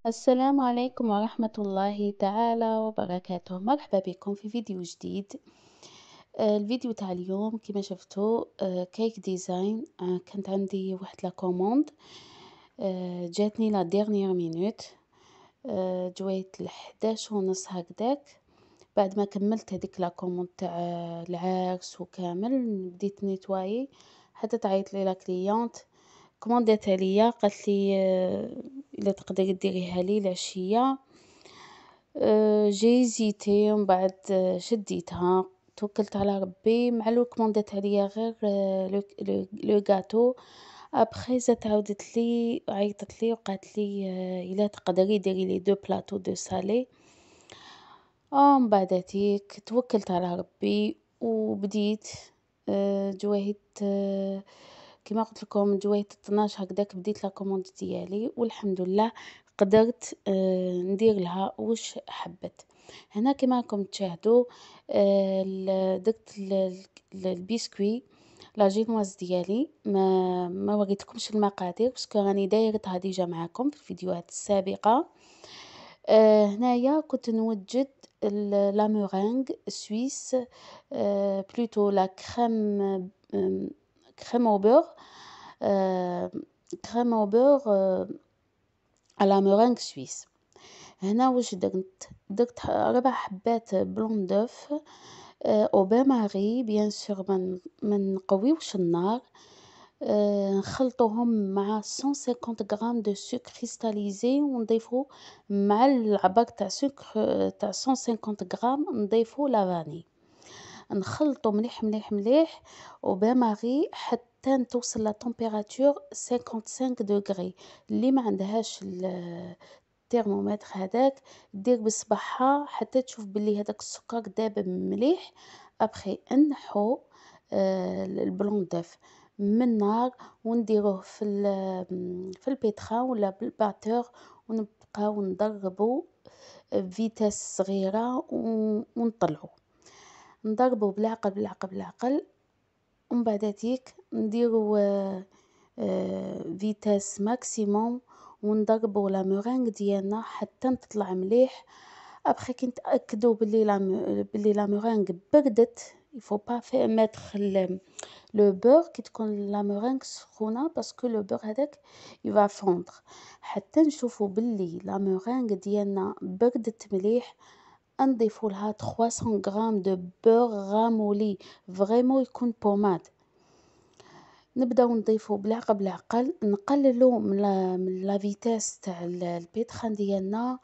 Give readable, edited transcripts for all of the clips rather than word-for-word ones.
السلام عليكم ورحمة الله تعالى وبركاته. مرحبا بكم في فيديو جديد. الفيديو تاع اليوم كما شفتوا كيك ديزاين. كانت عندي واحد لا كوموند، جاتني لا ديرنيير مينوت. جويت ل11:30 هكداك. بعد ما كملت هذيك لا كوموند تاع العرس وكامل، بديت نيتوايي حتى تعيط لي لا كليونت كوموندات عليا، قالت لي الا تقدري ديريها لي العشيه. جي هيزيتي ومن بعد شديتها، توكلت على ربي. مع لو كوموندات عليا غير لو غاتو. ابخي زات عاودت لي عيطت لي وقالت لي الا تقدري ديري لي دو بلاطو دو سالي. من بعداتيك توكلت على ربي وبديت. جويت كما قلت لكم، جويت 12 هكذاك بديت لا كوموند ديالي، والحمد لله قدرت ندير لها واش حبت. هنا كما راكم تشاهدوا درت البسكوي لا جينواز ديالي. ما وريتكمش المقادير باسكو راني دايرتها ديجا معاكم في الفيديوهات السابقه. هنايا كنت نوجد لا مورينغ سويس، بلوتو لا كريم، كريم او بور، كريم او بور على مورينغ سويس. هنا واش درت 4 حبات بلون دوف او بان ماري. بيان سور ما نقويوش النار. نخلطوهم مع 150 غرام دو سكر كريستاليزي، ونضيفو مع العبار تاع سكر تاع 150 غرام نضيفو لا فاني. نخلطو مليح مليح مليح وبان ماري حتى توصل لا تمبيراتور 55 دوغري. اللي ما عندهاش الترمومتر هذاك دير بصبعها حتى تشوف بلي هذاك السكر داب مليح. ابخي نحو البلون دوف من النار ونديروه في البيترا ولا بالباتور، ونبقاو نضربو بفيتاس صغيره ونطلعو نضربو بالعقل بالعقل بالعقل. ومن بعداتيك نديرو فيتاس ماكسيموم ونضربو لا مورينغ ديالنا حتى تطلع مليح. ابخي كي نتاكدوا بلي لا مورينغ بردت، يفو با ميتر لو بور كي تكون لا مورينغ سخونه، باسكو لو بور هذاك يبا فوندر. حتى نشوفوا بلي لا مورينغ ديالنا بردت مليح، نضيفوا لها 300 غرام دو بور غامولي، فريمون يكون بوماد. نبداو نضيفو بالعقل بالعقل، نقللو من لا فيتاس تاع البيتخان ديالنا،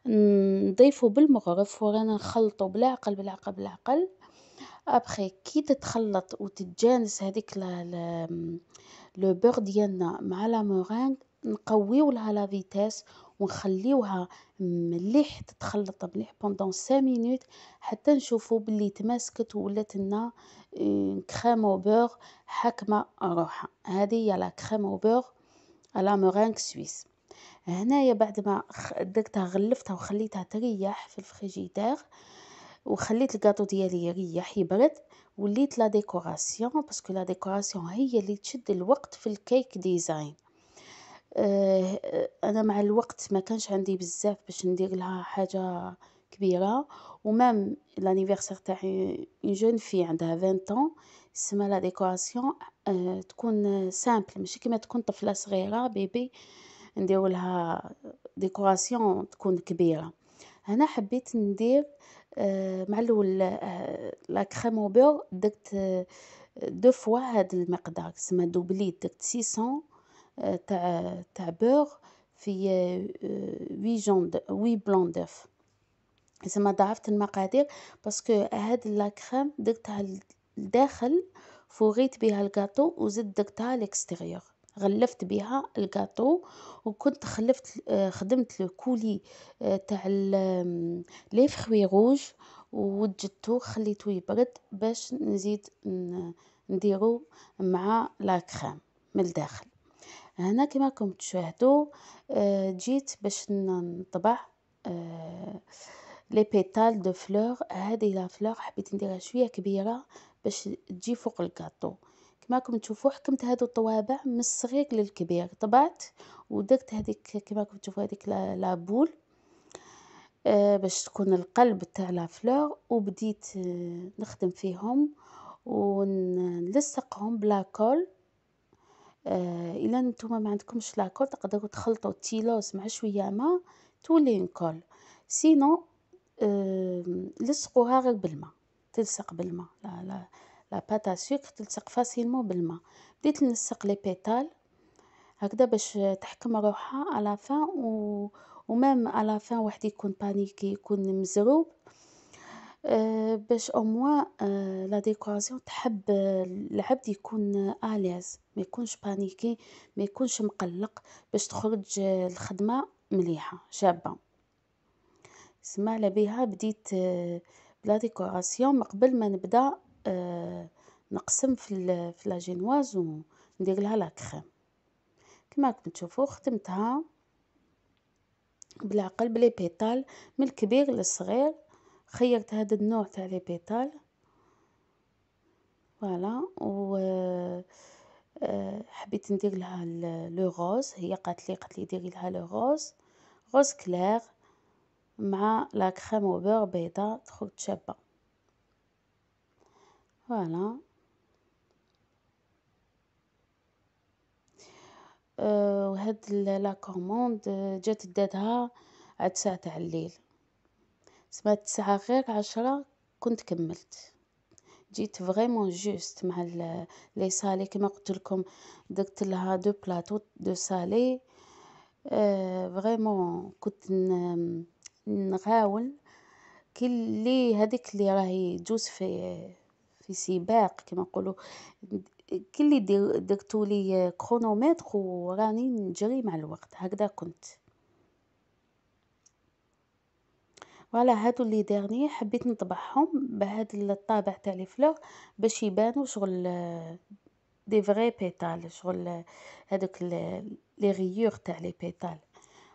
نضيفو بالمغرف ورانا نخلطو بالعقل بالعقل بالعقل. ابخي كي تتخلط وتتجانس هذيك لو بور ديالنا مع لا مورينغ، نقويو لها لا فيتاس ونخليوها مليح تتخلط مليح بوندون 5 مينوت حتى نشوفو بلي تماسكت وولات لنا كريم او بور حاكمه روحها. هذه هي لا كريم او بور على مورينغ سويس. هنايا بعد ما درتها غلفتها وخليتها تريح في الفريجيدير، وخليت الكاطو ديالي يريح يبرد، وليت لا ديكوراسيون باسكو لا ديكوراسيون هي اللي تشد الوقت في الكيك ديزاين. انا مع الوقت ما كانش عندي بزاف باش ندير لها حاجه كبيره، ومام لانيفرسير تاعي اون جون في عندها 20 طون. سما لا ديكوراسيون تكون سامبل، ماشي كيما تكون طفله صغيره بيبي ندير لها ديكوراسيون تكون كبيره. هنا حبيت ندير مع الاول لا كريم او بور، درت دو فوا هاد المقدار، سما دوبليت درت 600 تاع بور في 8 بلون دوف. زعما ضاعفت المقادير باسكو هاد لا كريم درتها لداخل، فوغيت بها الكاطو وزدت درتها ليكستيريور، غلفت بها الكاطو. وكنت خدمت لو كولي تاع لي فروي روج، ووجدته خليته يبرد باش نزيد نديرو مع لا كريم من الداخل. هنا كما راكم تشاهدوا جيت باش نطبع لي بيتال دو فلور. هذه لا فلور حبيت نديرها شويه كبيره باش تجي فوق الكاطو. كما راكم تشوفوا حكمت هادو الطوابع من الصغير للكبير، طبعت ودرت هذيك كما راكم تشوفوا هذيك لابول باش تكون القلب تاع لا فلور، وبديت نخدم فيهم ونلصقهم بلاكول. إلا نتوما ما عندكمش لاكول تقدروا تخلطوا التيلوس مع شويه ما تولي نكول، سينو لصقوها غير بالماء، تلصق بالماء لا بات ا سكر تلصق فاسيلمون بالماء. بديت نلصق لي بيتال هكذا باش تحكم روحها على فان ومام على فان واحد يكون بانيكي يكون مزروب باش او موان لا ديكوراسيون تحب العبد يكون اليز، ما يكونش بانيكي، ما يكونش مقلق، باش تخرج الخدمه مليحه شابه. سما على بها بديت بلا ديكوراسيون قبل ما نبدا نقسم في لا جينواز وندير لها لا كريم. كما راكم تشوفوا خدمتها بالعقل بلي بيتال من الكبير للصغير، خيرت هذا النوع تاع لي بيتال فوالا. و حبيت ندير لها لو روز، هي قالت لي ديري لها لو روز، روز كلير مع لا كريم او بور بيضه تخرج شابه فوالا. وهاد لا كوموند جات دادها على 9 تاع الليل، سمعت 9 غير 10 كنت كملت، جيت فريمون جوست مع لي صالي كما قلت لكم. درت لها دو بلاطو دو صالي فريمون كنت نغاول كي اللي هذيك اللي راهي تجوز في سباق كما نقولوا، كي اللي درتوا لي كرونومتر وراني نجري مع الوقت هكذا كنت. فوالا هادو اللي ديرني حبيت نطبعهم بهاد الطابع تاع لي فلور باش يبانوا شغل دي فري بيتال، شغل هذوك لي غيور تاع لي بيتال.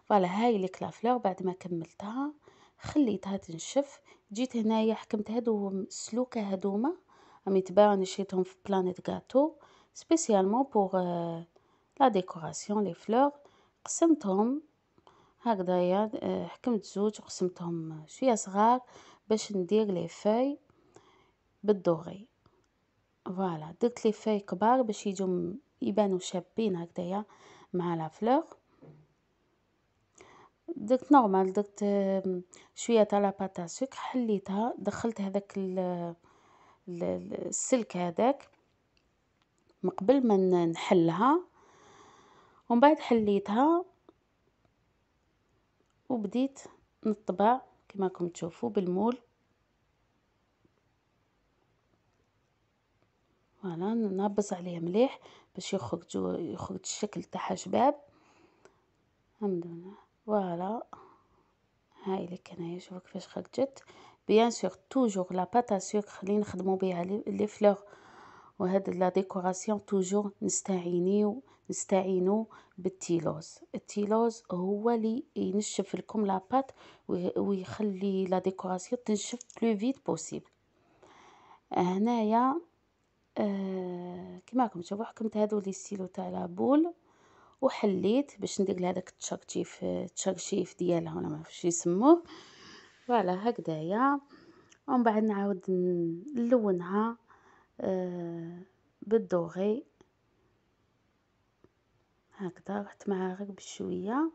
فوالا هاي ليك لا فلور بعد ما كملتها خليتها تنشف. جيت هنايا حكمت هادو السلوكه هادوما راهم يتباعوا، نشريتهم في بلانيت غاتو سبيسيالمون بور لا ديكوراسيون لي فلور. قسمتهم هكذايا حكمت زوج وقسمتهم شويه صغار باش ندير لي فاي بالدوغي. فوالا درت لي فاي كبار باش يجوا يبانوا شابين هكذايا مع لا فلور. درت نورمال، درت شويه تاع لا بات سكر، حليتها دخلت هذاك السلك هذاك من قبل ما نحلها، ومن بعد حليتها وبديت نطبع كما راكم تشوفوا بالمول. فوالا نهبز عليه مليح باش يخرج الشكل تاعها شباب. الحمد لله. فوالا هاي لك هنايا شوفوا كيفاش خرجت. بيان سور توجور لا بات سكر اللي نخدموا بها لي فلور وهاد لا ديكوراسيون توجور نستعينوا بالتيلوز. التيلوز هو اللي ينشف لكم لا بات ويخلي لا ديكوراسيون تنشف بلو فيت بوسيبل. هنايا كما راكم تشوفوا حكمت هادو لي ستيلو تاع لابول وحليت باش ندير لهذاك التشرشيف ديالها ولا ما عرفتش يسموه. فوالا هكذايا ومن بعد نعاود نلونها بالدوغي هكذا. رحت معها غير بشويه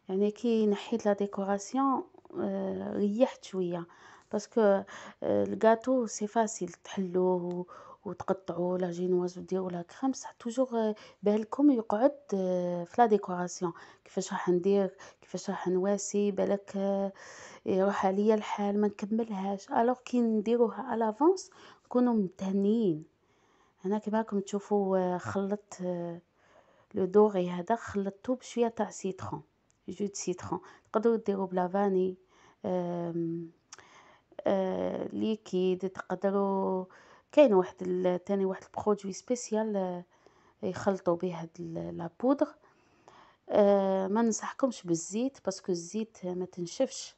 يعني كي نحيت لا ديكوراسيون ريحت شويه باسكو الغاتو سي فاسيل تحلوه وتقطعوا لا جينواز وديروا لا كريم، بصح توجور بالكم يقعد في لا ديكوراسيون كيفاش راح ندير، كيفاش راح نواسي، بالك يروح عليا الحال ما نكملهاش. الوغ كي نديروها على لافونس نكونوا متهنيين. هنا كما راكم تشوفوا خلطت لو دوغي هذا خلطته بشويه تاع سيترون، جو دو سيترون. تقدروا ديروا بلا فاني ليكيد، تقدروا كاين واحد تاني واحد البرودوي سبيسيال يخلطوا به هاد لا بودر. ما ننصحكمش بالزيت باسكو الزيت ما تنشفش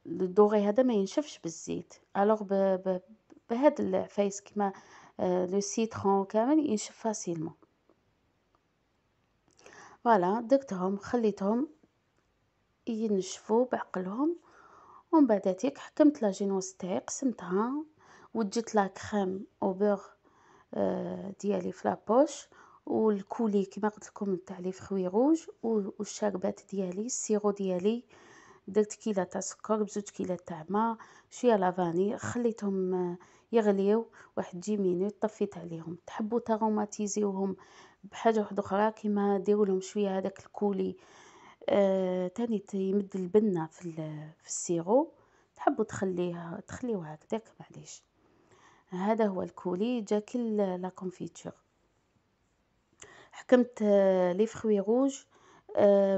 الدوغي هذا ما ينشفش بالزيت، الوغ بهاد العفايس كيما لو سيترون كامل ينشف فاسيلمون. فوالا درتهم خليتهم ينشفوا بعقلهم، ومن بعداتيك حكمت لاجينوس تاعي قسمتها، وجدت لا كريم او بور ديالي في لابوش، والكولي كيما قلت لكم تاع لي فخوي روج، والشاربات ديالي السيرو ديالي درت كيله تاع سكر بزوج كيلات تاع ما، شويه لافاني، خليتهم يغليو واحد 10 مينوت، طفيت عليهم. تحبوا تاروماتيزيوهم بحاجه واحده اخرى كيما ديروا لهم شويه هذاك الكولي تاني يمد البنه في السيرو، تحبوا تخليوه هكذاك معليش. هذا هو الكولي جا كل لا كونفيتور. حكمت لي فخوي روج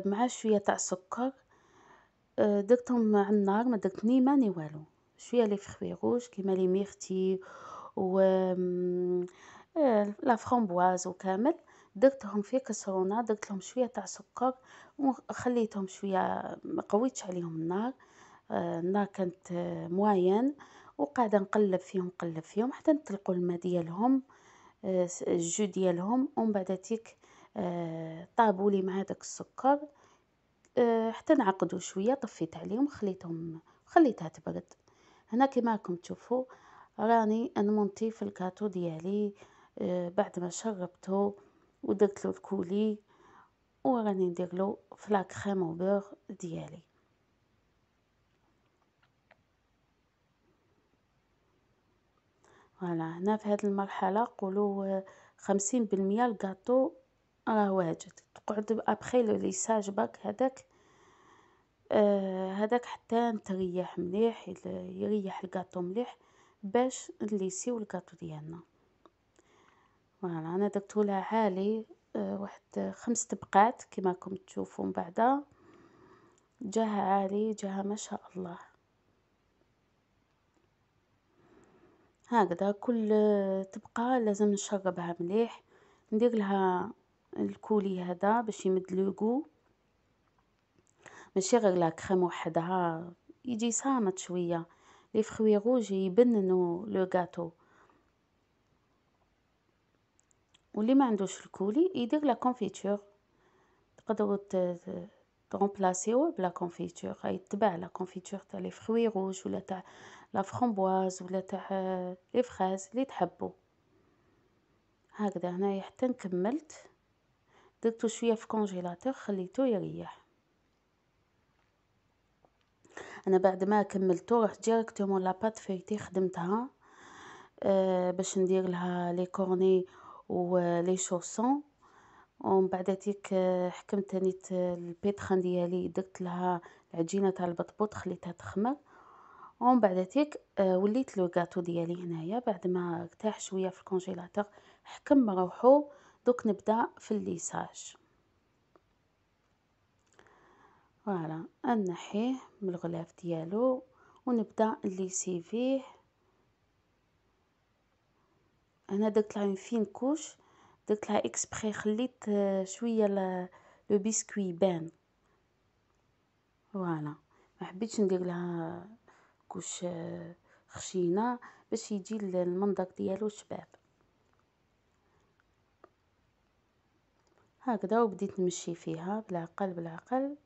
مع شويه تاع سكر، درتهم على النار، ما درت ني ما ني والو، شويه لي فخوي روج كيما لي ميرتي و لا فramboise وكامل، درتهم في كسرونه، درت لهم شويه تاع سكر وخليتهم شويه، ما قويتش عليهم النار، النار كانت موين، وقاعده نقلب فيهم حتى نطلقوا الماء ديالهم، الجو ديالهم، ومن بعداتيك طابوا لي مع داك السكر حتى نعقدوا شويه، طفيت عليهم خليتها تبرد. هنا كيما راكم تشوفوا راني نمونطي في الكاتو ديالي بعد ما شربته ودرت له الكولي، وراني ندير له في لا كريم او بور ديالي. فوالا هنا في هذه المرحله قولوا 50% الكاطو راه واجد، تقعد ابخي لو ليساج باك هذاك حتى نتريح مليح، يريح الكاطو مليح باش نليسيو الكاطو ديالنا. فوالا انا درتو لها عالي واحد 5 دقات كيما راكم تشوفوا، من بعد جاها عالي، جاها ما شاء الله. هكذا كل تبقى لازم نشربها مليح، ندير لها الكولي هذا باش يمد لوغو، ماشي غير لا كريم وحدها يجي صامت شويه، لي فخوي روج يبننوا لو غاتو. واللي ما عندوش الكولي يدير لا كونفيتور، تقدروا ترومبلاسيوه بلا كونفيتور، يتبع لا كونفيتور تاع لي فخوي روج ولا تاع لا فramboise ولا تاع لي فراز اللي تحبوا. هكذا هنايا حتى كملت، درتو شويه في كونجيلاتور خليته يريح. انا بعد ما كملته رحت ديريكتومون لاباط فيتي خدمتها باش ندير لها لي كورني و لي شوسون، ومن بعداتيك حكمت نيت البيتخان ديالي، درت لها العجينه تاع البطبوط خليتها تخمر، ومن بعداتيك وليت لو غاتو ديالي هنايا بعد ما ارتاح شويه في الكونجيلاتور حكم روحو. دوك نبدا في الليساج. فوالا نحيه من الغلاف ديالو ونبدا نليسي فيه. انا درت لها فين كوش، درت لها اكسبري، خليت شويه لو بسكوي بان. فوالا ما حبيتش ندير لها كوش خشينه باش يجي المنظر ديالو شباب. هكذا وبديت نمشي فيها بالعقل بالعقل.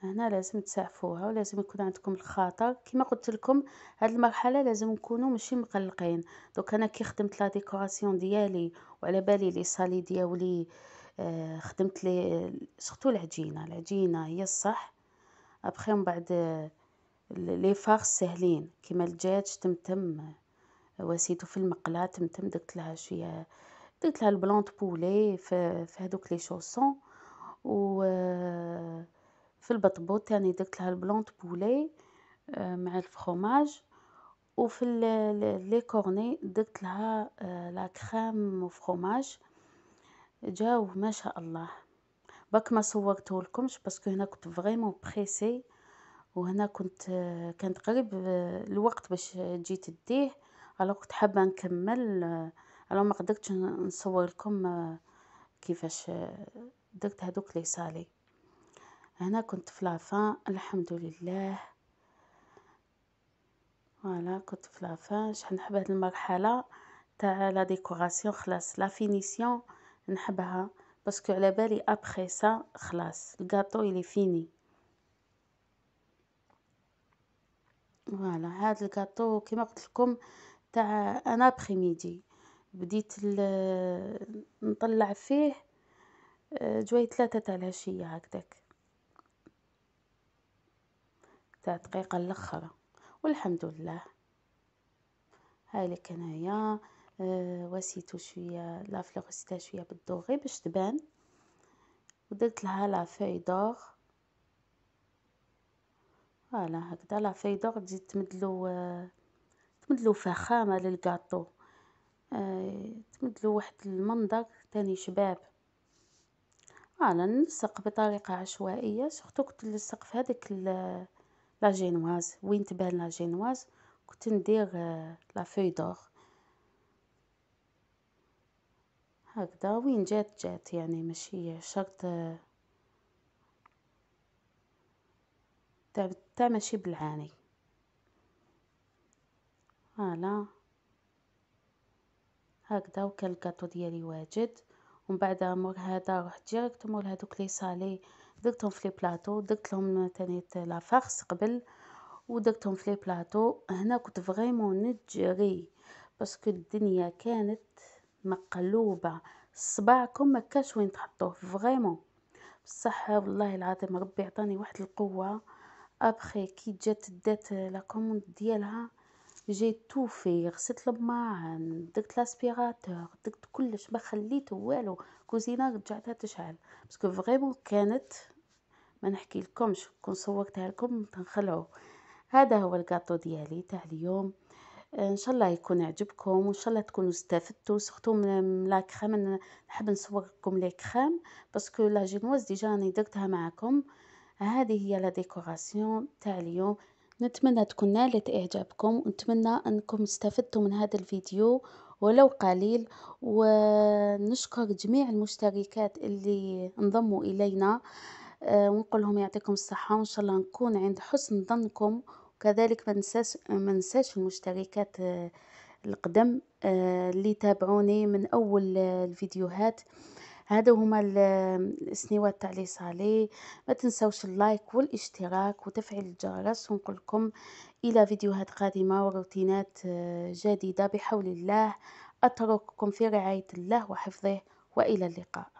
هنا لازم تسعفوها ولازم يكون عندكم الخاطر، كما قلت لكم هاد المرحله لازم نكونوا ماشي مقلقين. دوك انا كي خدمت لا ديكوراسيون ديالي وعلى بالي لي صالي ديالي خدمت لي سورتو العجينه هي الصح. ابخي من بعد لي فارس سهلين كيما الدجاج تمتم واسيتو في المقله تمتم، درت لها شويه، درت لها البلونط بولي في هذوك لي شوسون، و في البطبوط تاني درت لها البلونط بولي مع الفرomاج، وفي لي كورني درت لها لا كريم وفرomاج، جاو ما شاء الله. باك ما صورته لكمش باسكو هنا كنت فريمون بريسي، وهنا كانت قريب الوقت باش تجي تديه، الوغ كنت حابه نكمل، الوغ ما قدرتش نصور لكم كيفاش درت هذوك لي صالي. هنا كنت في لافان الحمد لله فوالا كنت في لافان. شحال نحب هاد المرحلة تاع لا ديكوراسيون، خلاص لا فينيسيون نحبها، باسكو على بالي ابخي سا خلاص الكاطو الي فيني. فوالا هاد الكاطو كيما قلت لكم تاع ان ابخي بديت نطلع فيه جوي 3 تاع العشية هكداك، تاع دقيقة الاخرى، والحمد لله. هاي لك هنايا وسيتو شويه لا فلوغ، وسيتها شويه بالدوغي باش تبان، ودرت لها لا فوي دور. فوالا هكذا لا فوي دور تزيد تمدلو فخامه للكاطو، تمدلو واحد المنظر تاني شباب. فوالا نلصق بطريقه عشوائيه، سورتو كنت نلصق في هذيك لا جينواز، وين تبان لا جينواز كنت ندير لا فوي دور هكذا. وين جات يعني ماشي شرط تاع ماشي بالعاني. فوالا هكذا وكان الكاطو ديالي واجد. ومن بعد مور هذا رحت ديريكت مور هذوك لي صالي درتهم في لي بلاطو، درت لهم تاني لا فارس قبل ودرتهم في لي بلاطو. هنا كنت فريمون نجري باسكو الدنيا كانت مقلوبه، صباعكم ما كاش وين تحطوه فريمون. بصح والله العظيم ربي عطاني واحد القوه. ابخي كي جات دات لا كوموند ديالها جيت توفي، غسلت الماعن، درت لاسبيراتور، درت كلش، ما خليت والو. كوزينه رجعتها تشعل باسكو فريمون كانت ما نحكي لكمش، كون صورتها لكم تنخلعوا. هذا هو الكاطو ديالي تاع اليوم. ان شاء الله يكون عجبكم، وان شاء الله تكونوا استفدتوا سورتو من لا كريم. نحب نصور لكم لي كريم باسكو لا جينواز ديجا راني درتها معكم. هذه هي لا ديكوراسيون تاع اليوم. نتمنى تكون نالت اعجابكم، ونتمنى انكم استفدتوا من هذا الفيديو ولو قليل. ونشكر جميع المشتركات اللي انضموا الينا، ونقول لهم يعطيكم الصحة، وان شاء الله نكون عند حسن ظنكم. وكذلك ما ننساش المشتركات القدم اللي تابعوني من اول الفيديوهات. هادو هما السنيوات تاع لي صالي. ما تنسوش اللايك والاشتراك وتفعيل الجرس، ونقول لكم الى فيديوهات قادمة وروتينات جديدة بحول الله. اترككم في رعاية الله وحفظه، والى اللقاء.